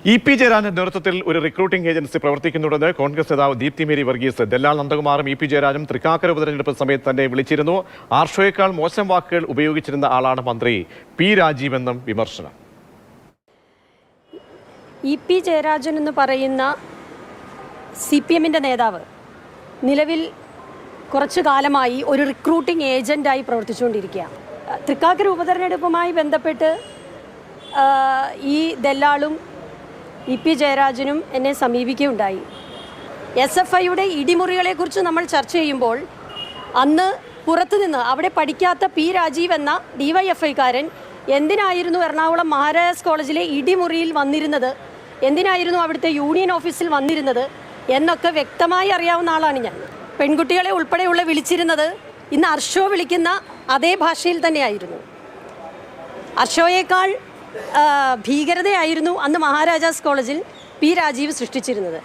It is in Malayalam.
ഇ.പി. ജയരാജന്റെ നേതൃത്വത്തിൽ ഒരു റിക്രൂട്ടിംഗ് ഏജൻസി പ്രവർത്തിക്കുന്നുണ്ടെന്ന് കോൺഗ്രസ് നേതാവ് ദീപ്തി മേരി വർഗീസ്. ദല്ലാൽ നന്ദകുമാറും ഇ.പി. ജയരാജും തൃക്കാക്കര ഉപതെരഞ്ഞെടുപ്പ് സമയത്ത് തന്നെ വിളിച്ചിരുന്നു. ആർഷോയേക്കാൾ മോശം വാക്കുകൾ ഉപയോഗിച്ചിരുന്ന ആളാണ് മന്ത്രി പി രാജീവ് എന്നും വിമർശനം. ഇ.പി. ജയരാജൻ എന്ന് പറയുന്ന CPM-ന്റെ നേതാവ് നിലവിൽ കുറച്ചു കാലമായി ഒരു റിക്രൂട്ടിംഗ് ഏജന്റായി പ്രവർത്തിച്ചുകൊണ്ടിരിക്കുകയാണ്. തൃക്കാക്കര ഉപതെരഞ്ഞെടുപ്പുമായി ബന്ധപ്പെട്ട് ഈ ദല്ലാളും ഇ.പി. ജയരാജനും എന്നെ സമീപിക്കുകയുണ്ടായി. SFIയുടെ ഇടിമുറികളെക്കുറിച്ച് നമ്മൾ ചർച്ച ചെയ്യുമ്പോൾ അന്ന് പുറത്തുനിന്ന് അവിടെ പഠിക്കാത്ത പി രാജീവ് എന്ന DYFIക്കാരൻ എന്തിനായിരുന്നു എറണാകുളം മഹാരാജാസ് കോളേജിലെ ഇടിമുറിയിൽ വന്നിരുന്നത്, എന്തിനായിരുന്നു അവിടുത്തെ യൂണിയൻ ഓഫീസിൽ വന്നിരുന്നത് എന്നൊക്കെ വ്യക്തമായി അറിയാവുന്ന ആളാണ് ഞാൻ. പെൺകുട്ടികളെ ഉൾപ്പെടെയുള്ള വിളിച്ചിരുന്നത് ഇന്ന് അർഷോ വിളിക്കുന്ന അതേ ഭാഷയിൽ തന്നെയായിരുന്നു. അർഷോയേക്കാൾ ഭീകരതയായിരുന്നു അന്ന് മഹാരാജാസ് കോളേജിൽ പി രാജീവ് സൃഷ്ടിച്ചിരുന്നത്.